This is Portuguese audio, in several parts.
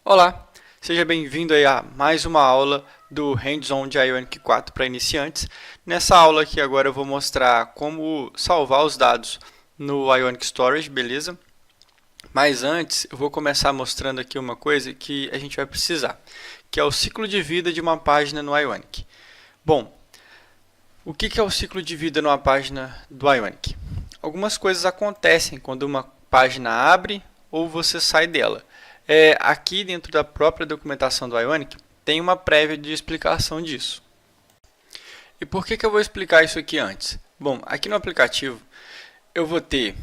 Olá, seja bem-vindo aí a mais uma aula do Hands-on de Ionic 4 para iniciantes. Nessa aula aqui agora eu vou mostrar como salvar os dados no Ionic Storage, beleza? Mas antes eu vou começar mostrando aqui uma coisa que a gente vai precisar, que é o ciclo de vida de uma página no Ionic. Bom, o que é o ciclo de vida numa página do Ionic? Algumas coisas acontecem quando uma página abre ou você sai dela. Aqui dentro da própria documentação do Ionic tem uma prévia de explicação disso. E por que eu vou explicar isso aqui antes? Bom, aqui no aplicativo eu vou ter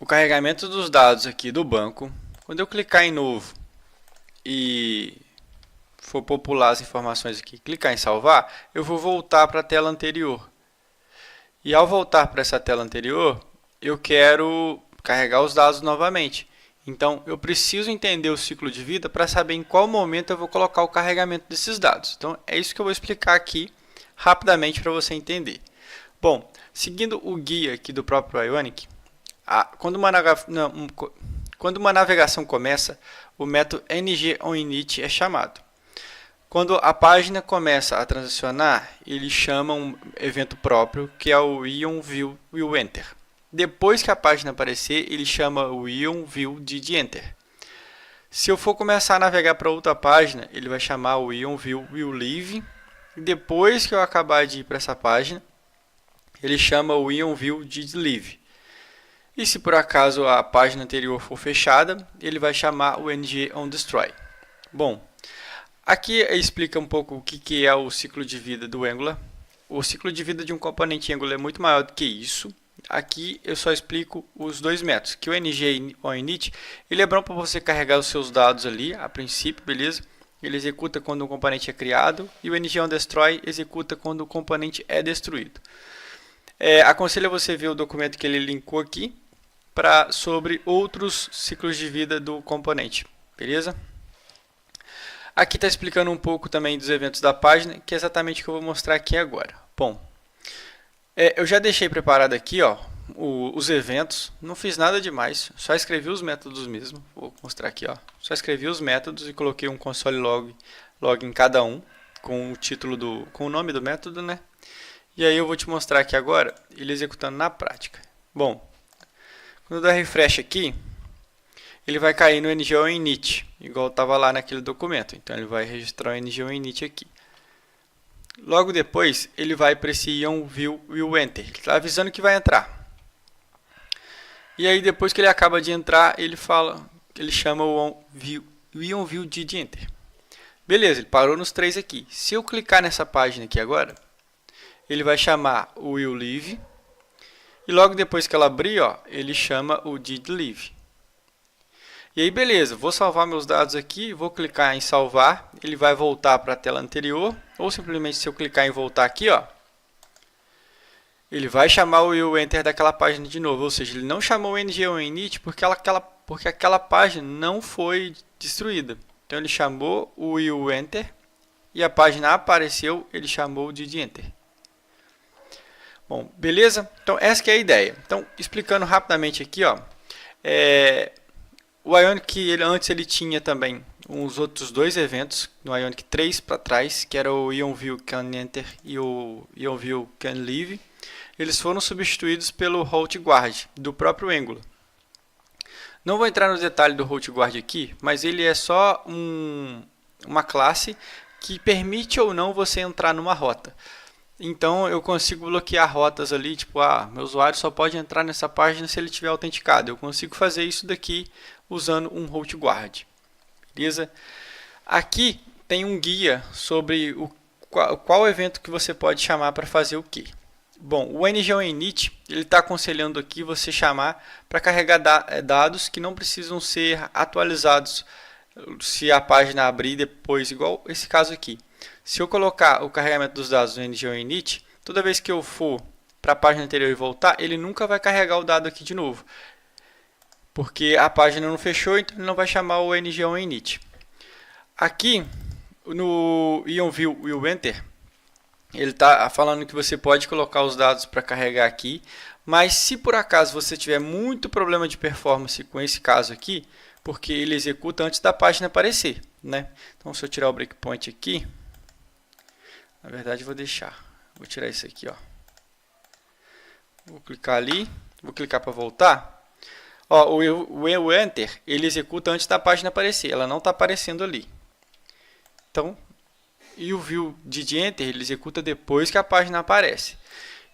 o carregamento dos dados aqui do banco. Quando eu clicar em novo e for popular as informações aqui, clicar em salvar, eu vou voltar para a tela anterior. E ao voltar para essa tela anterior, eu quero carregar os dados novamente. Então, eu preciso entender o ciclo de vida para saber em qual momento eu vou colocar o carregamento desses dados. Então, é isso que eu vou explicar aqui rapidamente para você entender. Bom, seguindo o guia aqui do próprio Ionic, quando uma navegação começa, o método ngOnInit é chamado. Quando a página começa a transicionar, ele chama um evento próprio, que é o IonViewWillEnter. Depois que a página aparecer, ele chama o IonViewDidEnter. Se eu for começar a navegar para outra página, ele vai chamar o IonViewWillLeave. Depois que eu acabar de ir para essa página, ele chama o IonViewDidLeave. E se por acaso a página anterior for fechada, ele vai chamar o ngOnDestroy. Bom, aqui explica um pouco o que é o ciclo de vida do Angular. O ciclo de vida de um componente Angular é muito maior do que isso. Aqui eu só explico os dois métodos, que o ngOnInit, ele é bom para você carregar os seus dados ali, a princípio, beleza? Ele executa quando um componente é criado, e o ngOnDestroy executa quando o componente é destruído. Aconselho você ver o documento que ele linkou aqui, sobre outros ciclos de vida do componente, beleza? Aqui está explicando um pouco também dos eventos da página, que é exatamente o que eu vou mostrar aqui agora. Bom, eu já deixei preparado aqui os eventos, não fiz nada demais, só escrevi os métodos mesmo. Vou mostrar aqui, só escrevi os métodos e coloquei um console log em cada um, com o nome do método, né? E aí eu vou te mostrar aqui agora, ele executando na prática. Bom, quando eu der refresh aqui, ele vai cair no ngOnInit, igual estava lá naquele documento. Então ele vai registrar o ngOnInit aqui. Logo depois, ele vai para esse IonViewWillEnter. Ele está avisando que vai entrar. E aí, depois que ele acaba de entrar, ele chama o IonViewDidEnter. Beleza, ele parou nos três aqui. Se eu clicar nessa página aqui agora, ele vai chamar o WillLeave. E logo depois que ela abrir, ele chama o DidLeave. E aí, beleza, vou salvar meus dados aqui, vou clicar em salvar, ele vai voltar para a tela anterior, ou simplesmente se eu clicar em voltar aqui, ele vai chamar o WillEnter daquela página de novo, ou seja, ele não chamou o ngOnInit porque aquela página não foi destruída. Então ele chamou o WillEnter e a página apareceu, ele chamou o DidEnter. Bom, beleza? Então essa que é a ideia. Então, explicando rapidamente aqui, o Ionic antes ele tinha também uns outros dois eventos no Ionic 3 para trás, que era o IonViewCanEnter e o IonViewCanLeave. Eles foram substituídos pelo HaltGuard do próprio Angular. Não vou entrar no detalhe do HaltGuard aqui, mas ele é só uma classe que permite ou não você entrar numa rota. Então eu consigo bloquear rotas ali, tipo, meu usuário só pode entrar nessa página se ele tiver autenticado. Eu consigo fazer isso daqui usando um HaltGuard. Beleza? Aqui tem um guia sobre qual evento que você pode chamar para fazer o que. Bom, o ngOnInit ele está aconselhando aqui você chamar para carregar dados que não precisam ser atualizados se a página abrir depois, igual esse caso aqui. Se eu colocar o carregamento dos dados no ngOnInit, toda vez que eu for para a página anterior e voltar, ele nunca vai carregar o dado aqui de novo. Porque a página não fechou, então ele não vai chamar o ngOnInit. Aqui, no IonViewWillEnter, ele está falando que você pode colocar os dados para carregar aqui, mas se por acaso você tiver muito problema de performance com esse caso aqui, porque ele executa antes da página aparecer. né? Então, se eu tirar o breakpoint aqui, na verdade, eu vou deixar. Vou tirar isso aqui, ó. Vou clicar ali, vou clicar para voltar. Ó, o Enter, ele executa antes da página aparecer, ela não está aparecendo ali. Então, e o View de Enter, ele executa depois que a página aparece.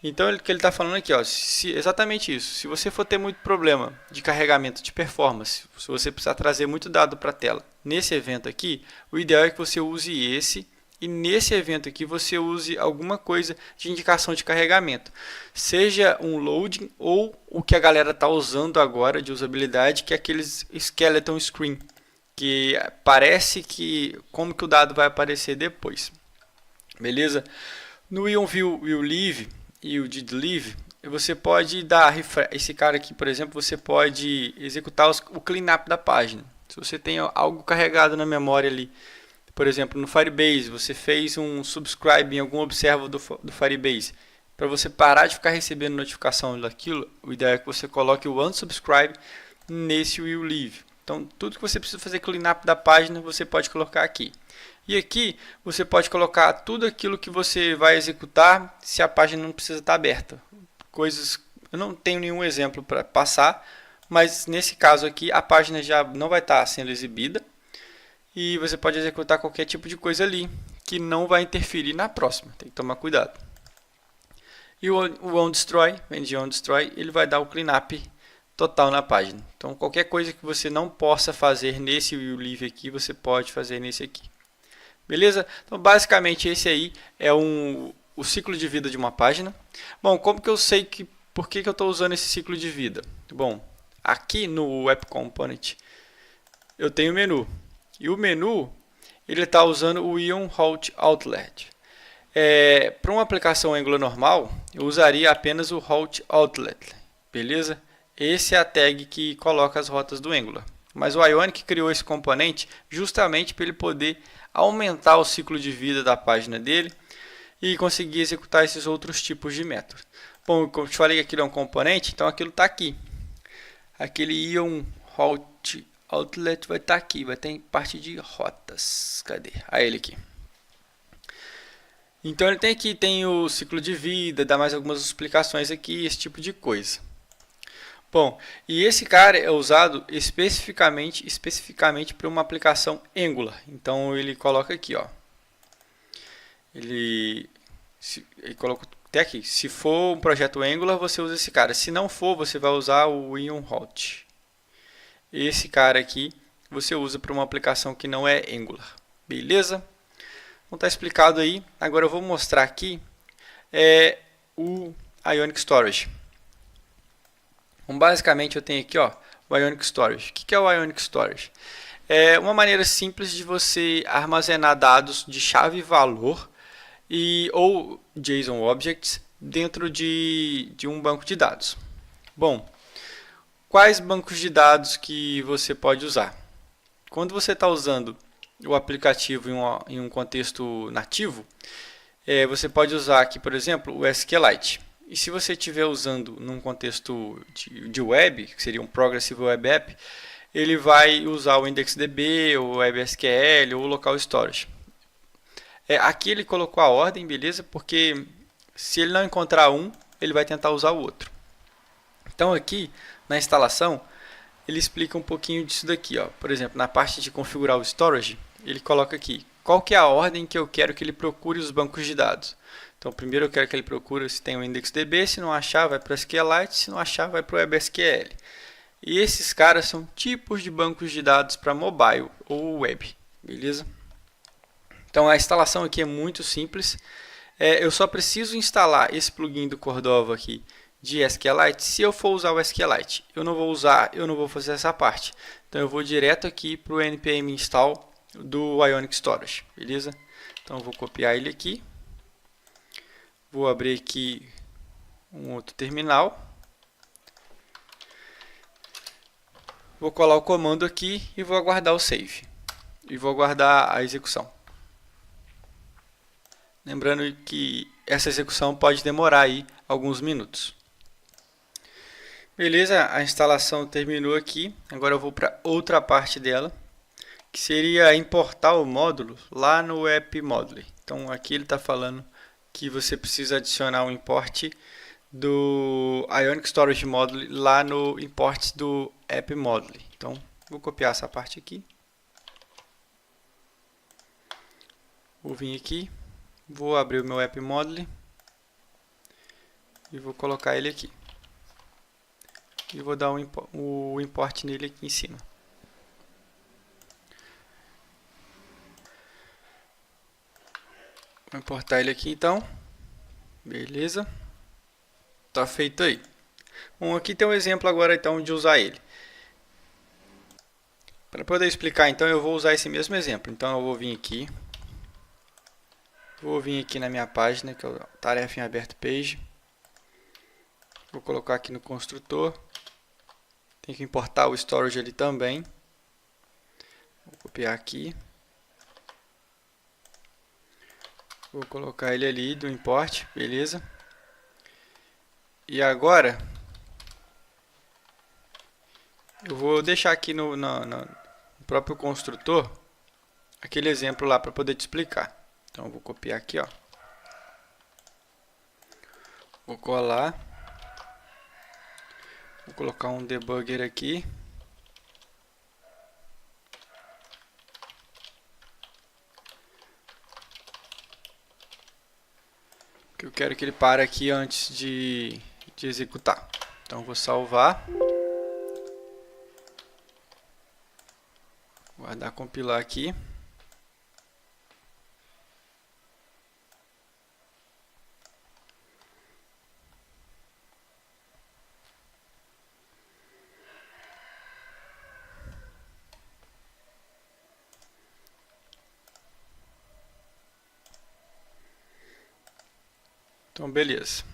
Então, o que ele está falando aqui, ó, exatamente isso. Se você for ter muito problema de carregamento de performance, se você precisar trazer muito dado para a tela nesse evento aqui, o ideal é que você use esse. E nesse evento aqui você use alguma coisa de indicação de carregamento. Seja um loading ou o que a galera está usando agora de usabilidade, que é aqueles skeleton screen. Que parece que como que o dado vai aparecer depois. Beleza? No onView e o Leave e o didLeave, você pode dar esse cara aqui, por exemplo, você pode executar o cleanup da página. Se você tem algo carregado na memória ali, por exemplo, no Firebase, você fez um subscribe em algum observer do Firebase. Para você parar de ficar recebendo notificação daquilo, o ideal é que você coloque o unsubscribe nesse will leave. Então, tudo que você precisa fazer cleanup da página, você pode colocar aqui. E aqui, você pode colocar tudo aquilo que você vai executar se a página não precisa estar aberta. Coisas, eu não tenho nenhum exemplo para passar, mas nesse caso aqui, a página já não vai estar sendo exibida. E você pode executar qualquer tipo de coisa ali, que não vai interferir na próxima. Tem que tomar cuidado. E o onDestroy, ele vai dar o cleanup total na página. Então, qualquer coisa que você não possa fazer nesse will leave aqui, você pode fazer nesse aqui. Beleza? Então, basicamente, esse aí é o ciclo de vida de uma página. Bom, como que eu sei por que eu estou usando esse ciclo de vida? Bom, aqui no App Component, eu tenho o menu. E o menu, ele está usando o Ion Halt Outlet. Para uma aplicação Angular normal, eu usaria apenas o Halt Outlet. Beleza? Esse é a tag que coloca as rotas do Angular. Mas o Ionic criou esse componente justamente para ele poder aumentar o ciclo de vida da página dele e conseguir executar esses outros tipos de métodos. Bom, como eu te falei que aquilo é um componente, então aquilo está aqui. Aquele Ion Halt Outlet vai estar aqui, vai ter parte de rotas. Cadê? Ele aqui. Então ele tem aqui, tem o ciclo de vida, dá mais algumas explicações aqui, esse tipo de coisa. Bom, e esse cara é usado especificamente para uma aplicação Angular. Então ele coloca aqui, ó. Ele coloca até aqui. Se for um projeto Angular, você usa esse cara. Se não for, você vai usar o Ion Halt. Esse cara aqui você usa para uma aplicação que não é Angular. Beleza? Então está explicado aí. Agora eu vou mostrar aqui o Ionic Storage. Então, basicamente eu tenho aqui, ó, o Ionic Storage. O que é o Ionic Storage? É uma maneira simples de você armazenar dados de chave e valor ou JSON Objects dentro de um banco de dados. Bom, quais bancos de dados que você pode usar? Quando você está usando o aplicativo em um contexto nativo, você pode usar aqui, por exemplo, o SQLite. E se você estiver usando num contexto de web, que seria um Progressive Web App, ele vai usar o IndexedDB, o WebSQL ou o Local Storage. Aqui ele colocou a ordem, beleza? Porque se ele não encontrar um, ele vai tentar usar o outro. Então aqui, na instalação, ele explica um pouquinho disso daqui. Ó. Por exemplo, na parte de configurar o storage, ele coloca aqui qual que é a ordem que eu quero que ele procure os bancos de dados. Então, primeiro eu quero que ele procure se tem o IndexedDB, se não achar, vai para o SQLite, se não achar, vai para o WebSQL. E esses caras são tipos de bancos de dados para mobile ou web, beleza? Então, a instalação aqui é muito simples. Eu só preciso instalar esse plugin do Cordova aqui de SQLite se eu for usar o SQLite. Eu não vou fazer essa parte. Então, eu vou direto aqui para o npm install do Ionic Storage, beleza? Então, eu vou copiar ele aqui. Vou abrir aqui um outro terminal. Vou colar o comando aqui e vou aguardar o save. E vou aguardar a execução. Lembrando que essa execução pode demorar aí alguns minutos. Beleza, a instalação terminou aqui. Agora eu vou para outra parte dela, que seria importar o módulo lá no app Module. Então aqui ele está falando que você precisa adicionar um import do Ionic Storage Module lá no imports do app Module. Então vou copiar essa parte aqui. Vou vir aqui, vou abrir o meu app Module e vou colocar ele aqui. E vou dar o import nele aqui em cima. Vou importar ele aqui então. Beleza. Tá feito aí. Bom, aqui tem um exemplo agora então de usar ele. Para poder explicar então eu vou usar esse mesmo exemplo. Então eu vou vir aqui. Vou vir aqui na minha página, que é o tarefa em aberto page. Vou colocar aqui no construtor. Tem que importar o storage ali também. Vou copiar aqui. Vou colocar ele ali do import, beleza? E agora eu vou deixar aqui no próprio construtor aquele exemplo lá para poder te explicar. Então eu vou copiar aqui, ó. Vou colar. Vou colocar um debugger aqui. Que eu quero que ele pare aqui antes de executar. Então vou salvar. Guardar, compilar aqui. Então beleza.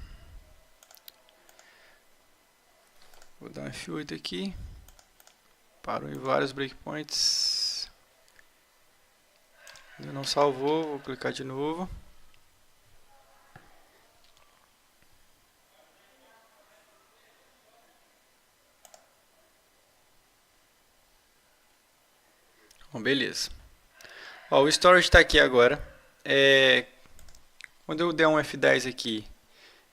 Vou dar um F8 aqui. Parou em vários breakpoints. Ainda não salvou, vou clicar de novo. Bom, beleza. Ó, o storage está aqui agora. Quando eu der um F10 aqui,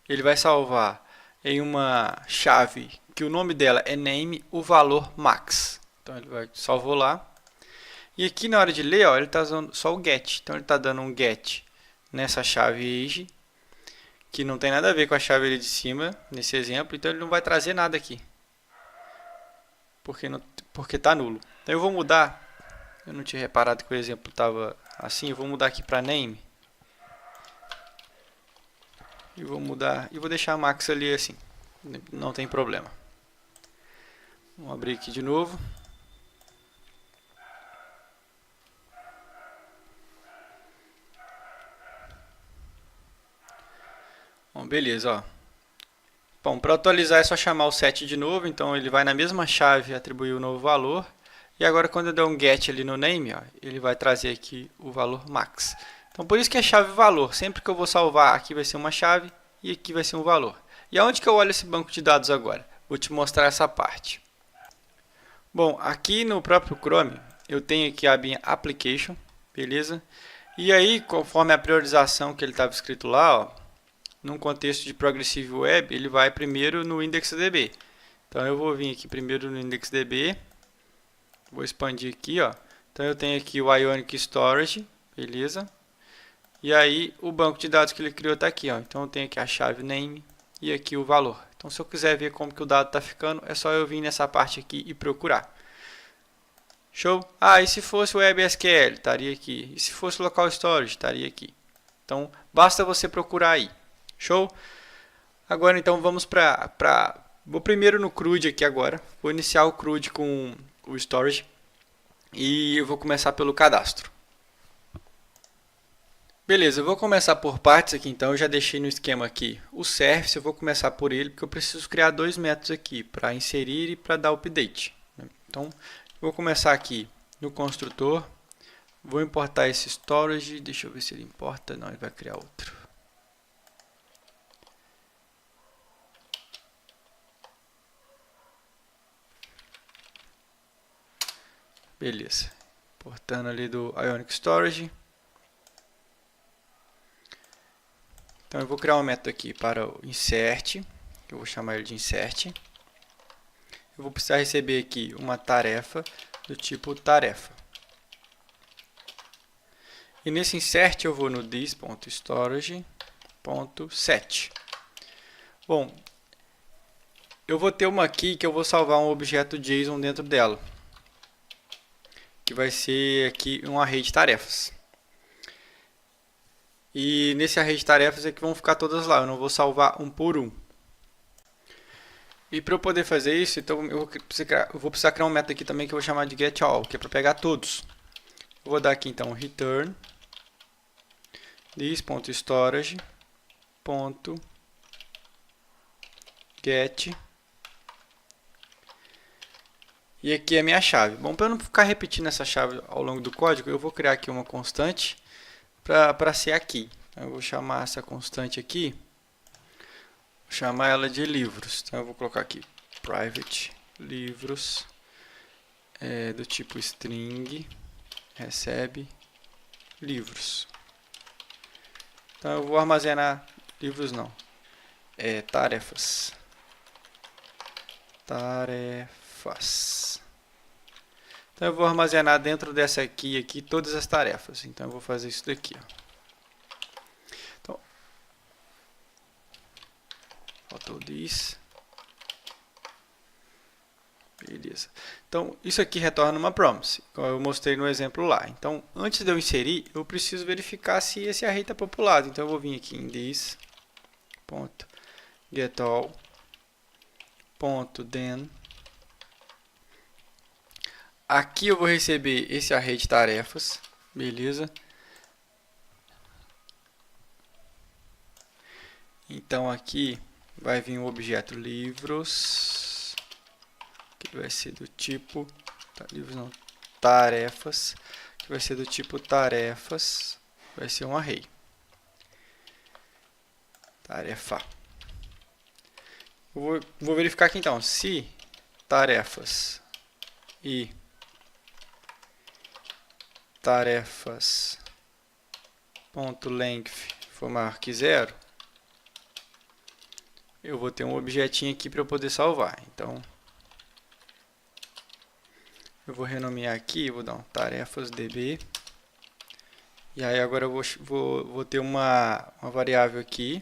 ele vai salvar em uma chave que o nome dela é name, o valor max. Então ele salvou lá. E aqui na hora de ler, ó, ele está usando só o get. Então ele está dando um get nessa chave age, que não tem nada a ver com a chave ali de cima, nesse exemplo. Então ele não vai trazer nada aqui, porque está nulo. Então eu vou mudar. Eu não tinha reparado que o exemplo estava assim. Eu vou mudar aqui para name. E vou mudar e vou deixar a max ali assim. Não tem problema. Vamos abrir aqui de novo. Bom, beleza, ó. Bom, para atualizar é só chamar o set de novo, então ele vai na mesma chave atribuir o novo valor. E agora quando eu der um get ali no name, ó, ele vai trazer aqui o valor max. Então por isso que é chave valor. Sempre que eu vou salvar, aqui vai ser uma chave e aqui vai ser um valor. E aonde que eu olho esse banco de dados agora? Vou te mostrar essa parte. Bom, aqui no próprio Chrome, eu tenho aqui a abinha Application, beleza? E aí, conforme a priorização que ele estava escrito lá, ó, num contexto de Progressive Web, ele vai primeiro no IndexedDB. Então eu vou vir aqui primeiro no IndexedDB, vou expandir aqui, ó. Então eu tenho aqui o Ionic Storage, beleza? E aí o banco de dados que ele criou está aqui, ó. Então eu tenho aqui a chave name e aqui o valor. Então se eu quiser ver como que o dado está ficando, é só eu vir nessa parte aqui e procurar. Show? Ah, e se fosse o WebSQL, estaria aqui. E se fosse Local Storage, estaria aqui. Então basta você procurar aí. Show? Agora então vamos vou primeiro no CRUD aqui agora. Vou iniciar o CRUD com o Storage. E eu vou começar pelo cadastro. Beleza, eu vou começar por partes aqui então. Eu já deixei no esquema aqui o service. Eu vou começar por ele porque eu preciso criar dois métodos aqui. Para inserir e para dar update. Então, vou começar aqui no construtor. Vou importar esse storage. Deixa eu ver se ele importa. Não, ele vai criar outro. Beleza. Importando ali do Ionic Storage. Então eu vou criar um método aqui para o insert, que eu vou chamar ele de insert. Eu vou precisar receber aqui uma tarefa do tipo tarefa. E nesse insert eu vou no this.storage.set. Bom, eu vou ter uma key que eu vou salvar um objeto JSON dentro dela, que vai ser aqui um array de tarefas. E nesse array de tarefas é que vão ficar todas lá, eu não vou salvar um por um. E para eu poder fazer isso, então eu vou precisar criar um método aqui também que eu vou chamar de getAll, que é para pegar todos. Eu vou dar aqui então return this.storage.get. E aqui é a minha chave. Bom, para eu não ficar repetindo essa chave ao longo do código, eu vou criar aqui uma constante para ser aqui. Então, eu vou chamar essa constante aqui, vou chamar ela de livros. Então eu vou colocar aqui private livros do tipo string recebe livros. Então eu vou armazenar livros não, tarefas. Então eu vou armazenar dentro dessa aqui todas as tarefas. Então eu vou fazer isso daqui, ó. Então, faltou this. Beleza. Então isso aqui retorna uma promise, como eu mostrei no exemplo lá. Então antes de eu inserir, eu preciso verificar se esse array está populado. Então eu vou vir aqui em this.getAll.then. Aqui eu vou receber esse array de tarefas, beleza? Então aqui vai vir o objeto livros, que vai ser do tipo livros não, tarefas, que vai ser do tipo tarefas, vai ser um array. Tarefa. Eu vou verificar aqui então, se tarefas e tarefas.length for maior que 0, eu vou ter um objetinho aqui para eu poder salvar. Então, eu vou renomear aqui, vou dar um tarefas.db. E aí agora eu vou ter uma variável aqui,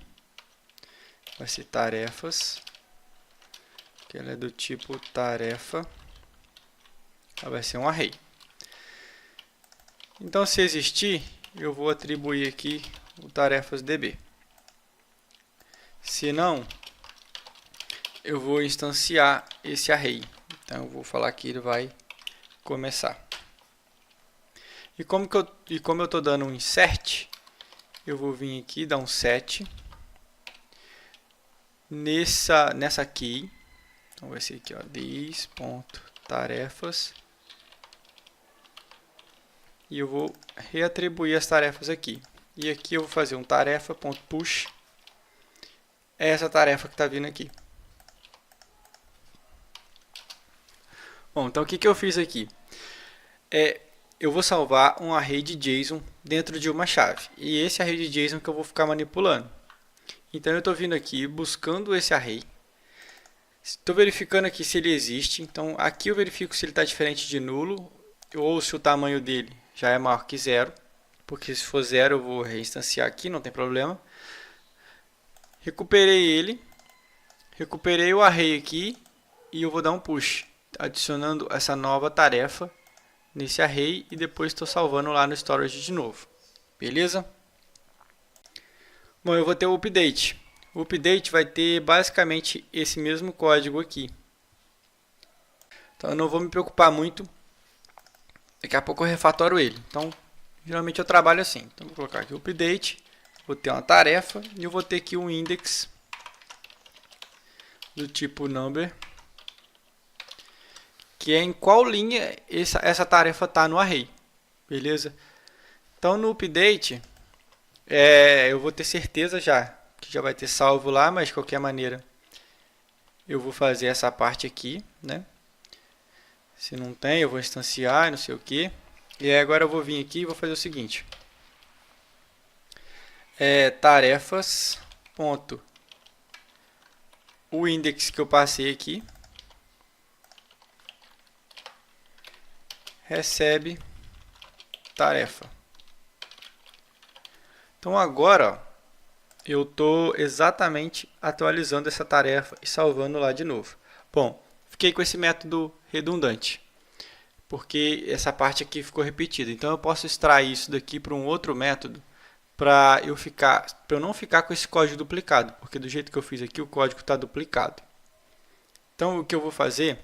vai ser tarefas, que ela é do tipo tarefa, ela vai ser um array. Então, se existir, eu vou atribuir aqui o tarefas.db. Se não, eu vou instanciar esse array. Então, eu vou falar que ele vai começar. E como eu estou dando um insert, eu vou vir aqui dar um set nessa key. Então, vai ser aqui, ó, this.tarefas. E eu vou reatribuir as tarefas aqui. E aqui eu vou fazer um tarefa.push. É essa tarefa que está vindo aqui. Bom, então o que eu fiz aqui? Eu vou salvar um array de JSON dentro de uma chave. E esse array de JSON que eu vou ficar manipulando. Então eu estou vindo aqui buscando esse array. Estou verificando aqui se ele existe. Então aqui eu verifico se ele está diferente de nulo ou se o tamanho dele já é maior que 0, porque se for 0 eu vou reinstanciar aqui, não tem problema. Recuperei ele, recuperei o array aqui e eu vou dar um push, adicionando essa nova tarefa nesse array e depois estou salvando lá no storage de novo. Beleza? Bom, eu vou ter o update. O update vai ter basicamente esse mesmo código aqui. Então eu não vou me preocupar muito. Daqui a pouco eu refatoro ele. Então, geralmente eu trabalho assim. Então, vou colocar aqui o update. Vou ter uma tarefa. E eu vou ter aqui um index do tipo number. Que é em qual linha essa tarefa está no array. Beleza? Então, no update, eu vou ter certeza já que já vai ter salvo lá. Mas, de qualquer maneira, eu vou fazer essa parte aqui, né? Se não tem, eu vou instanciar, não sei o que. E aí agora eu vou vir aqui e vou fazer o seguinte. Tarefas, ponto, o index que eu passei aqui, recebe tarefa. Então agora, ó, eu estou exatamente atualizando essa tarefa e salvando lá de novo. Bom, fiquei com esse método redundante, porque essa parte aqui ficou repetida. Então eu posso extrair isso daqui para um outro método, para eu não ficar com esse código duplicado, porque do jeito que eu fiz aqui o código está duplicado. Então o que eu vou fazer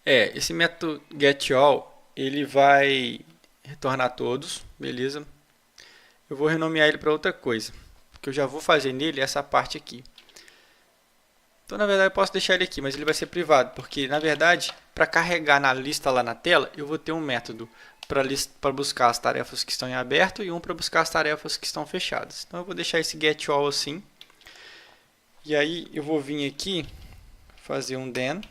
esse método getAll, ele vai retornar todos, beleza? Eu vou renomear ele para outra coisa, porque eu já vou fazer nele essa parte aqui. Então, na verdade, eu posso deixar ele aqui, mas ele vai ser privado, porque, na verdade, para carregar na lista lá na tela, eu vou ter um método para buscar as tarefas que estão em aberto e um para buscar as tarefas que estão fechadas. Então, eu vou deixar esse getAll assim. E aí, eu vou vir aqui, fazer um then.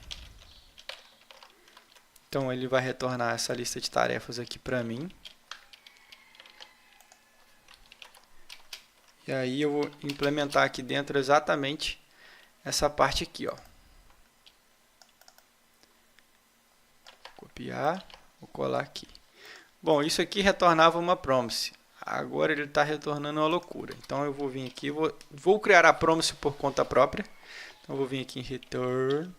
Então, ele vai retornar essa lista de tarefas aqui para mim. E aí, eu vou implementar aqui dentro exatamente essa parte aqui, ó. Copiar, vou colar aqui. Bom, isso aqui retornava uma promise. Agora ele está retornando uma loucura. Então eu vou vir aqui, vou criar a promise por conta própria. Então eu vou vir aqui em return,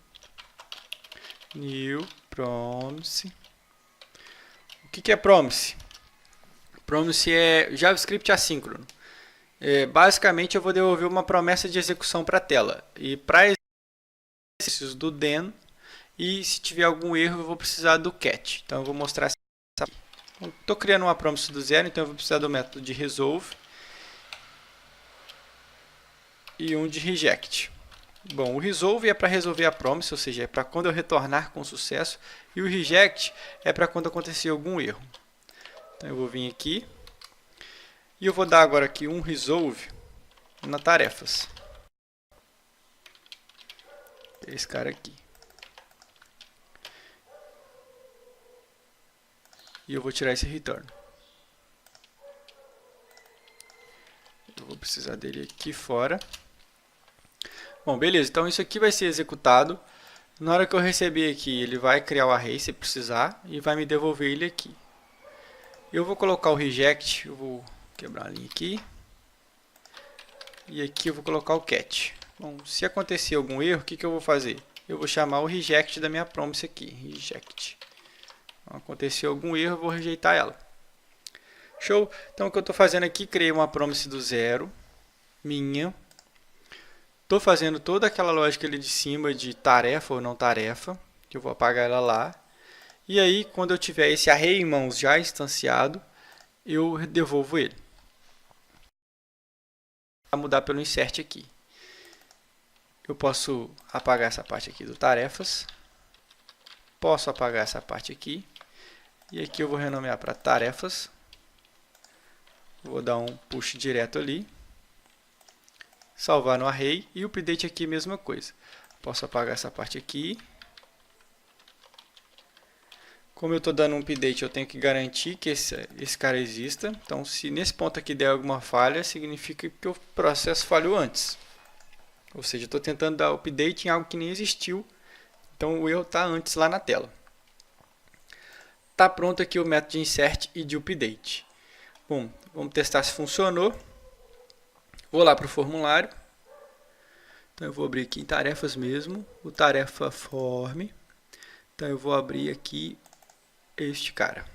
new promise. O que é promise? Promise é JavaScript assíncrono. Basicamente eu vou devolver uma promessa de execução para a tela. E para exercícios do then, e se tiver algum erro eu vou precisar do catch. Então eu vou mostrar essa aqui. Estou criando uma promise do zero, então eu vou precisar do método de resolve e um de reject. Bom, o resolve é para resolver a promise, ou seja, é para quando eu retornar com sucesso, e o reject é para quando acontecer algum erro. Então eu vou vir aqui e eu vou dar agora aqui um resolve na tarefas. Esse cara aqui. E eu vou tirar esse return. Eu vou precisar dele aqui fora. Bom, beleza. Então isso aqui vai ser executado. Na hora que eu receber aqui, ele vai criar o array se precisar e vai me devolver ele aqui. Eu vou colocar o reject, eu vou quebrar a linha aqui. E aqui eu vou colocar o catch. Bom, se acontecer algum erro, o que eu vou fazer? Eu vou chamar o reject da minha promise aqui, reject. Aconteceu algum erro, eu vou rejeitar ela. Show? Então o que eu estou fazendo aqui, criei uma promise do zero, minha. Estou fazendo toda aquela lógica ali de cima de tarefa ou não tarefa, que eu vou apagar ela lá. E aí, quando eu tiver esse array em mãos já instanciado, eu devolvo ele. Vou mudar pelo insert aqui. Eu posso apagar essa parte aqui do tarefas. Posso apagar essa parte aqui. E aqui eu vou renomear para tarefas. Vou dar um push direto ali. Salvar no array. E o update aqui, mesma coisa. Posso apagar essa parte aqui. Como eu estou dando um update, eu tenho que garantir que esse cara exista. Então, se nesse ponto aqui der alguma falha, significa que o processo falhou antes. Ou seja, eu estou tentando dar update em algo que nem existiu. Então, o erro está antes lá na tela. Está pronto aqui o método de insert e de update. Bom, vamos testar se funcionou. Vou lá para o formulário. Então, eu vou abrir aqui em tarefas mesmo, o tarefa form. Então, eu vou abrir aqui este cara.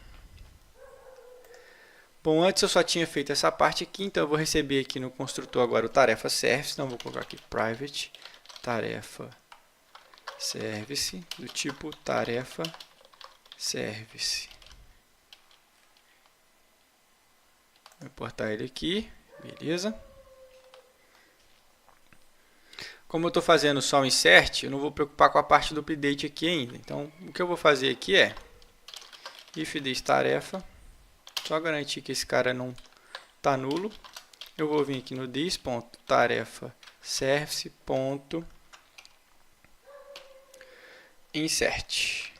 Bom, antes eu só tinha feito essa parte aqui, então eu vou receber aqui no construtor agora o tarefa service. Então, eu vou colocar aqui private tarefa service, do tipo tarefa service. Vou importar ele aqui, beleza. Como eu estou fazendo só o insert, eu não vou preocupar com a parte do update aqui ainda. Então, o que eu vou fazer aqui é if this tarefa, só garantir que esse cara não está nulo. Eu vou vir aqui no this.tarefa service.insert.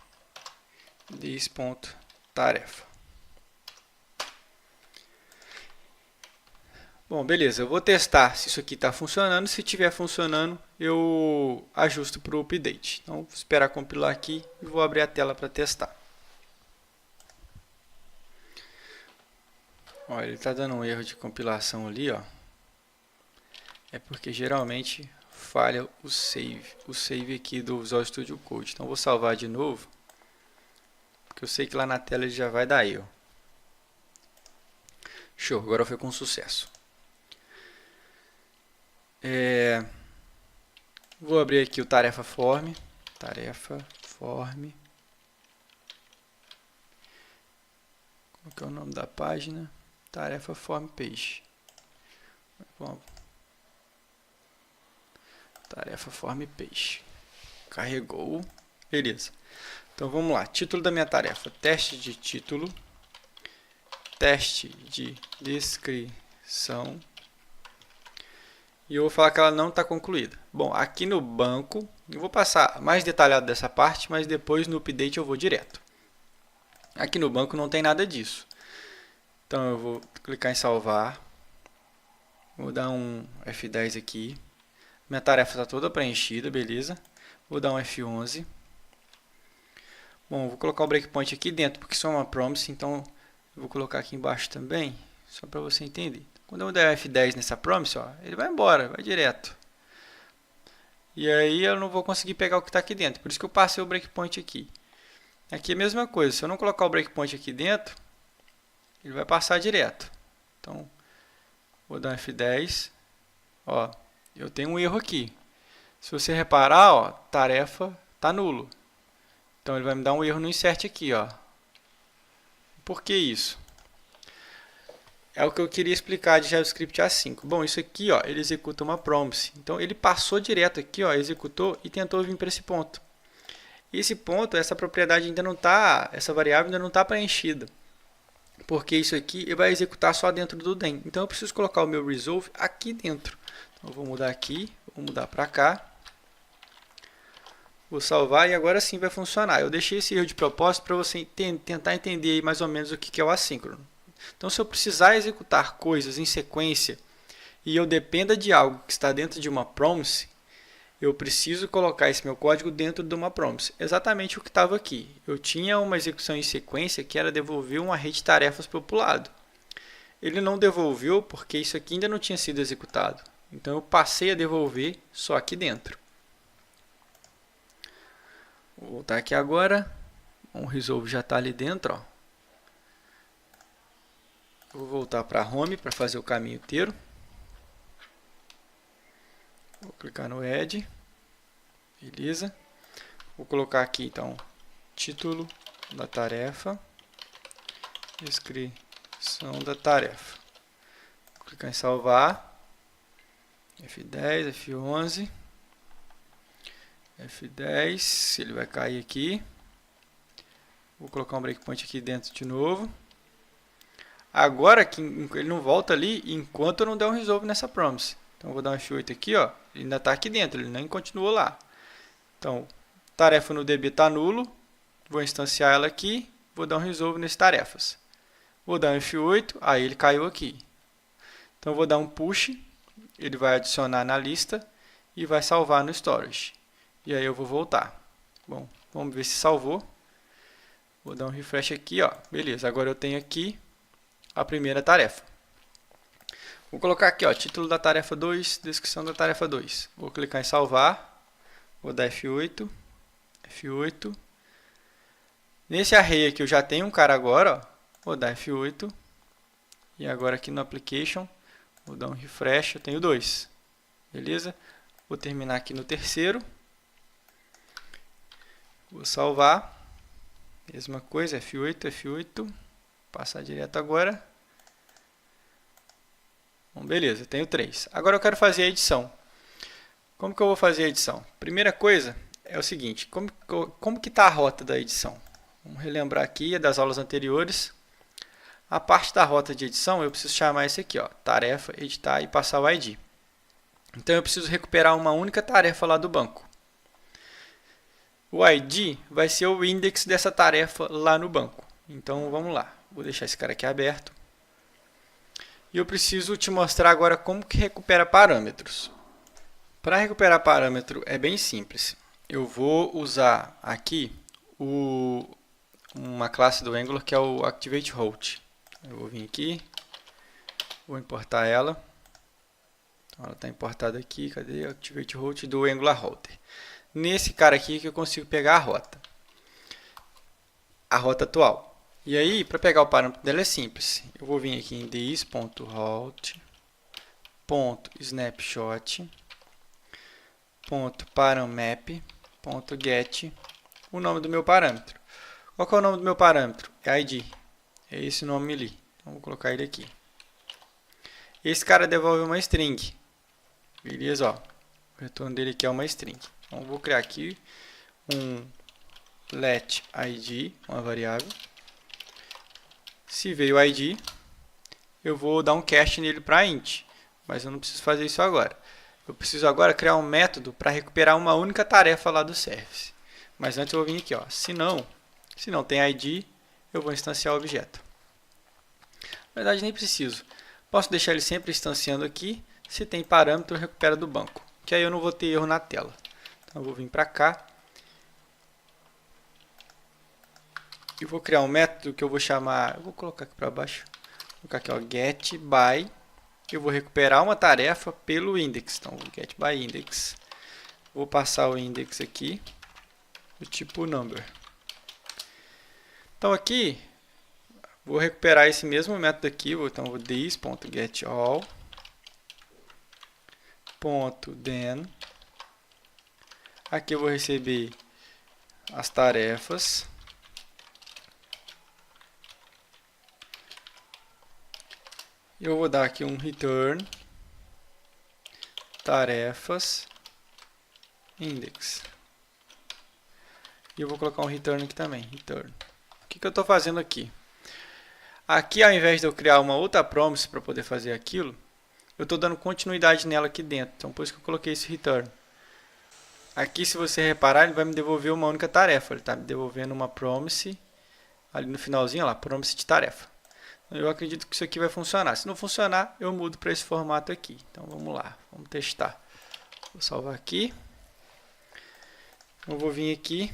This.tarefa tarefa. Bom, beleza, eu vou testar se isso aqui está funcionando. Se estiver funcionando, eu ajusto para o update. Então, vou esperar compilar aqui e vou abrir a tela para testar. Ó, ele está dando um erro de compilação ali, ó. É porque geralmente falha o save aqui do Visual Studio Code. Então, vou salvar de novo, porque eu sei que lá na tela ele já vai dar erro. Show, agora foi com sucesso. Vou abrir aqui o tarefa form. Qual que é o nome da página? Tarefa form page. Bom, tarefa form page. Carregou. Beleza. Então vamos lá. Título da minha tarefa: teste de título, teste de descrição. E eu vou falar que ela não está concluída. Bom, aqui no banco, eu vou passar mais detalhado dessa parte, mas depois no update eu vou direto. Aqui no banco não tem nada disso. Então eu vou clicar em salvar. Vou dar um F10 aqui. Minha tarefa está toda preenchida, beleza. Vou dar um F11. Bom, vou colocar o breakpoint aqui dentro, porque isso é uma promise, então eu vou colocar aqui embaixo também, só para você entender. Quando eu der F10 nessa promise, ó, ele vai embora, vai direto. E aí eu não vou conseguir pegar o que está aqui dentro, por isso que eu passei o breakpoint aqui. Aqui é a mesma coisa, se eu não colocar o breakpoint aqui dentro, ele vai passar direto. Então, vou dar um F10. Ó, eu tenho um erro aqui. Se você reparar, ó, tarefa está nulo. Então, ele vai me dar um erro no insert aqui, ó. Por que isso? É o que eu queria explicar de JavaScript A5. Bom, isso aqui, ó, ele executa uma promise. Então, ele passou direto aqui, ó, executou e tentou vir para esse ponto. E esse ponto, essa propriedade ainda não está, essa variável ainda não está preenchida. Porque isso aqui ele vai executar só dentro do DEM. Então, eu preciso colocar o meu resolve aqui dentro. Então, eu vou mudar aqui, vou mudar para cá. Vou salvar e agora sim vai funcionar. Eu deixei esse erro de propósito para você tentar entender aí mais ou menos o que é o assíncrono. Então, se eu precisar executar coisas em sequência e eu dependa de algo que está dentro de uma promise, eu preciso colocar esse meu código dentro de uma promise. Exatamente o que estava aqui. Eu tinha uma execução em sequência que era devolver uma rede de tarefas para o lado. Ele não devolveu porque isso aqui ainda não tinha sido executado. Então, eu passei a devolver só aqui dentro. Vou voltar aqui agora. O resolve já está ali dentro, ó. Vou voltar para home para fazer o caminho inteiro. Vou clicar no add. Beleza. Vou colocar aqui então título da tarefa, descrição da tarefa. Vou clicar em salvar. F10, F11. F10, ele vai cair aqui. Vou colocar um breakpoint aqui dentro de novo. Agora que ele não volta ali enquanto eu não der um resolve nessa promise. Então, eu vou dar um F8 aqui, ó. Ele ainda está aqui dentro, ele nem continuou lá. Então, tarefa no DB está nulo. Vou instanciar ela aqui. Vou dar um resolve nesse tarefas. Vou dar um F8, aí ele caiu aqui. Então, eu vou dar um push. Ele vai adicionar na lista e vai salvar no storage. E aí eu vou voltar. Bom, vamos ver se salvou. Vou dar um refresh aqui, ó. Beleza, agora eu tenho aqui a primeira tarefa. Vou colocar aqui, ó, título da tarefa 2, descrição da tarefa 2. Vou clicar em salvar. Vou dar F8. F8. Nesse array aqui eu já tenho um cara agora, ó. Vou dar F8. E agora aqui no application, vou dar um refresh, eu tenho 2. Beleza? Vou terminar aqui no terceiro. Vou salvar. Mesma coisa, F8, F8. Passar direto agora. Bom, beleza, tenho 3. Agora eu quero fazer a edição. Como que eu vou fazer a edição? Primeira coisa é o seguinte, como que está a rota da edição? Vamos relembrar aqui das aulas anteriores. A parte da rota de edição, eu preciso chamar esse aqui, ó, tarefa, editar e passar o ID. Então, eu preciso recuperar uma única tarefa lá do banco. O ID vai ser o index dessa tarefa lá no banco. Então vamos lá, vou deixar esse cara aqui aberto. E eu preciso te mostrar agora como que recupera parâmetros. Para recuperar parâmetro é bem simples. Eu vou usar aqui uma classe do Angular que é o ActivateHost. Eu vou vir aqui, vou importar ela. Então, ela está importada aqui, cadê? ActivateHost do Angular Router. Nesse cara aqui que eu consigo pegar a rota atual. E aí, para pegar o parâmetro dela é simples. Eu vou vir aqui em this.route.snapshot .paraMap.get o nome do meu parâmetro. Qual que é o nome do meu parâmetro? É ID. É esse nome ali. Então, vou colocar ele aqui. Esse cara devolve uma string. Beleza, ó. O retorno dele aqui é uma string. Então, vou criar aqui um let id, uma variável. Se veio o id, eu vou dar um cache nele para int. Mas eu não preciso fazer isso agora. Eu preciso agora criar um método para recuperar uma única tarefa lá do service. Mas antes eu vou vir aqui, ó. Se não tem id, eu vou instanciar o objeto. Na verdade, nem preciso. Posso deixar ele sempre instanciando aqui. Se tem parâmetro, recupera do banco. Que aí eu não vou ter erro na tela. Então, eu vou vir para cá. E vou criar um método que eu vou chamar... Eu vou colocar aqui para baixo. Vou colocar aqui, ó, getBy. Eu vou recuperar uma tarefa pelo index. Então, getByIndex. Vou passar o index aqui do tipo number. Então, aqui, vou recuperar esse mesmo método aqui. Então, vou this.getAll.then. Aqui eu vou receber as tarefas. Eu vou dar aqui um return tarefas index. E eu vou colocar um return aqui também, return. O que eu estou fazendo aqui? Aqui, ao invés de eu criar uma outra promise para poder fazer aquilo, eu estou dando continuidade nela aqui dentro. Então, por isso que eu coloquei esse return. Aqui, se você reparar, ele vai me devolver uma única tarefa. Ele está me devolvendo uma promise, ali no finalzinho, lá, promise de tarefa. Eu acredito que isso aqui vai funcionar. Se não funcionar, eu mudo para esse formato aqui. Então, vamos lá, vamos testar. Vou salvar aqui. Eu vou vir aqui,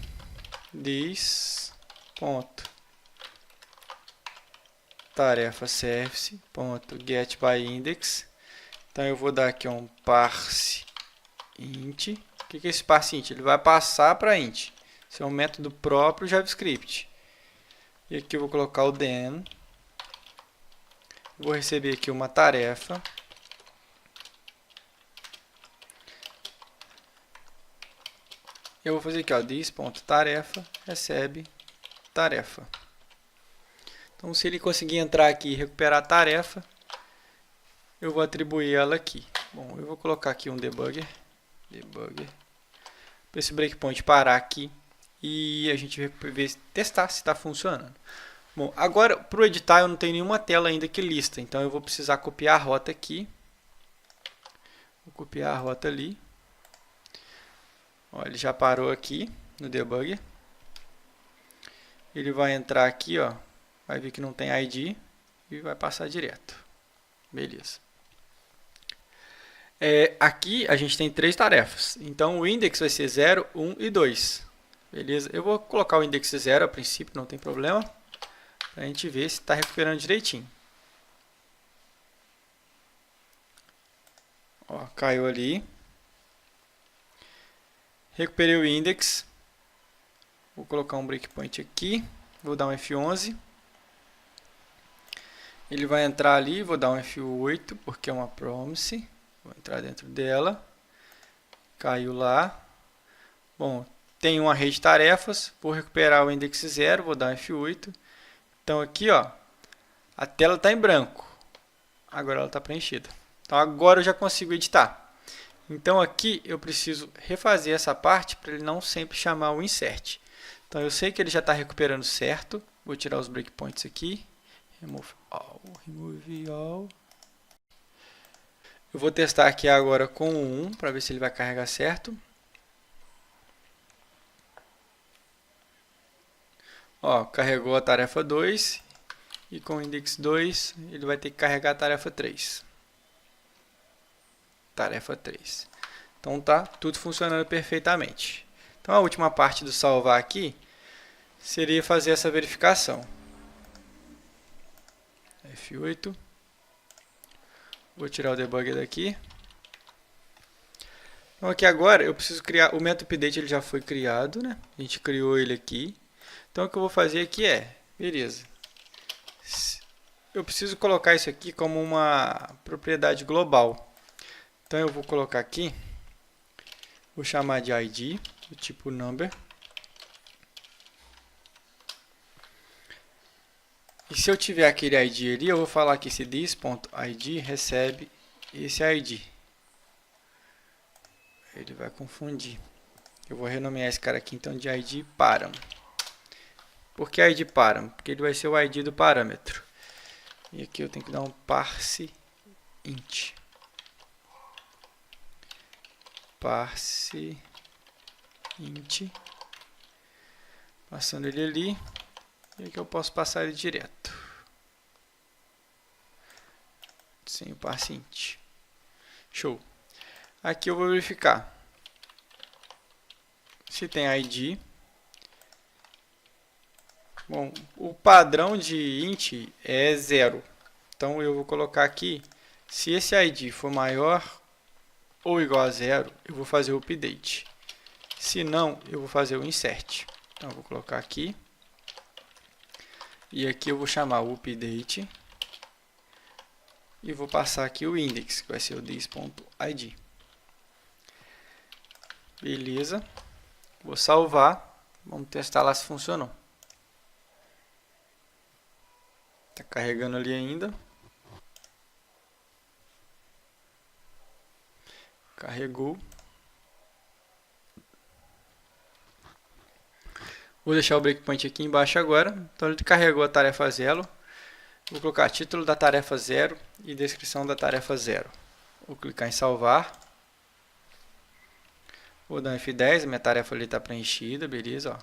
tarefa service.getByIndex. Então, eu vou dar aqui um parse int. O que é esse parse int? Ele vai passar para int. Esse é um método próprio JavaScript. E aqui eu vou colocar o then. Vou receber aqui uma tarefa. Eu vou fazer aqui, ó, this.tarefa recebe tarefa. Então, se ele conseguir entrar aqui e recuperar a tarefa, eu vou atribuir ela aqui. Bom, eu vou colocar aqui um debugger, para esse breakpoint parar aqui e a gente testar se está funcionando. Bom, agora para o editar eu não tenho nenhuma tela ainda que lista, então eu vou precisar copiar a rota aqui. Vou copiar a rota ali. Ó, ele já parou aqui no debugger. Ele vai entrar aqui, ó, vai ver que não tem ID e vai passar direto. Beleza. Aqui a gente tem 3 tarefas, então o index vai ser 0, 1 e 2. Beleza? Eu vou colocar o index 0 a princípio, não tem problema, para a gente ver se está recuperando direitinho. Ó, caiu ali. Recuperei o index. Vou colocar um breakpoint aqui. Vou dar um F11. Ele vai entrar ali, vou dar um F8, porque é uma promise. Vou entrar dentro dela. Caiu lá. Bom, tem uma rede de tarefas. Vou recuperar o index 0, vou dar um F8. Então aqui, ó, a tela está em branco. Agora ela está preenchida. Então agora eu já consigo editar. Então aqui eu preciso refazer essa parte para ele não sempre chamar o insert. Então eu sei que ele já está recuperando certo. Vou tirar os breakpoints aqui. Remove all. Eu vou testar aqui agora com o 1 para ver se ele vai carregar certo. Ó, carregou a tarefa 2 e com o index 2 ele vai ter que carregar a tarefa 3. Tarefa 3. Então tá tudo funcionando perfeitamente. Então a última parte do salvar aqui seria fazer essa verificação. F8. Vou tirar o debugger daqui. Então aqui agora eu preciso criar, o método update ele já foi criado, né? A gente criou ele aqui. Então o que eu vou fazer aqui é, beleza. Eu preciso colocar isso aqui como uma propriedade global. Então eu vou colocar aqui, vou chamar de ID, do tipo number. E se eu tiver aquele ID ali, eu vou falar que esse this.id recebe esse ID. Ele vai confundir. Eu vou renomear esse cara aqui então de ID param. Por que ID param? Porque ele vai ser o ID do parâmetro. E aqui eu tenho que dar um parse int. Parse int. Passando ele ali. E aqui eu posso passar ele direto. Sem o parse int. Show. Aqui eu vou verificar se tem ID. Bom, o padrão de int é 0. Então eu vou colocar aqui, se esse ID for maior ou igual a 0, eu vou fazer o update. Se não, eu vou fazer o insert. Então eu vou colocar aqui. E aqui eu vou chamar o update. E vou passar aqui o index, que vai ser o this.id. Beleza. Vou salvar. Vamos testar lá se funcionou. Está carregando ali ainda. Carregou. Vou deixar o breakpoint aqui embaixo agora. Então ele carregou a tarefa 0. Vou colocar título da tarefa 0 e descrição da tarefa 0. Vou clicar em salvar. Vou dar um F10, a minha tarefa ali está preenchida, beleza.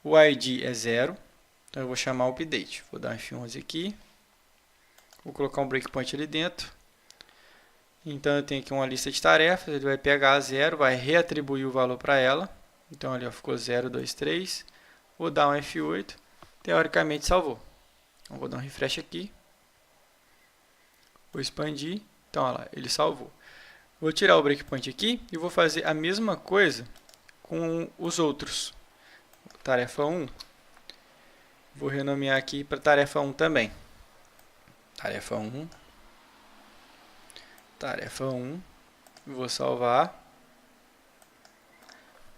Ó. O ID é 0, então eu vou chamar o update. Vou dar um F11 aqui. Vou colocar um breakpoint ali dentro. Então eu tenho aqui uma lista de tarefas, ele vai pegar a 0, vai reatribuir o valor para ela. Então ali ó, ficou 0, 2, 3. Vou dar um F8, teoricamente salvou. Então vou dar um refresh aqui. Vou expandir, então olha lá, ele salvou. Vou tirar o breakpoint aqui e vou fazer a mesma coisa com os outros. Tarefa 1. Vou renomear aqui para tarefa 1 também. Tarefa 1. Tarefa 1. Vou salvar.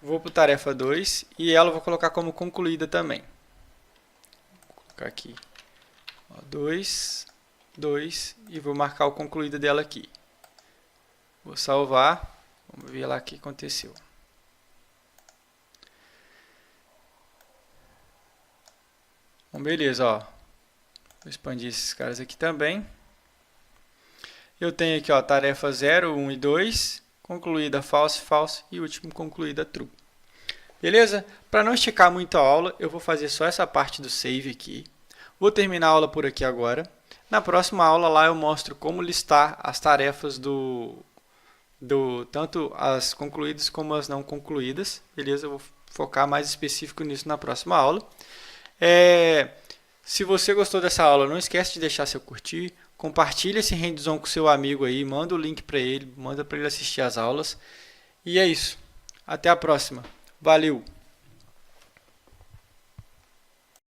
Vou para tarefa 2 e ela eu vou colocar como concluída também. Vou colocar aqui 2, 2 e vou marcar o concluída dela aqui. Vou salvar. Vamos ver lá o que aconteceu. Bom, beleza, ó. Vou expandir esses caras aqui também. Eu tenho aqui, ó, tarefa 0, 1 e 2, concluída false, false e último concluída true. Beleza? Para não esticar muito a aula, eu vou fazer só essa parte do save aqui. Vou terminar a aula por aqui agora. Na próxima aula lá eu mostro como listar as tarefas tanto as concluídas como as não concluídas. Beleza? Eu vou focar mais específico nisso na próxima aula. Se você gostou dessa aula, não esquece de deixar seu curtir. Compartilha esse hands-on com seu amigo aí, manda o link para ele, manda para ele assistir as aulas. E é isso. Até a próxima. Valeu!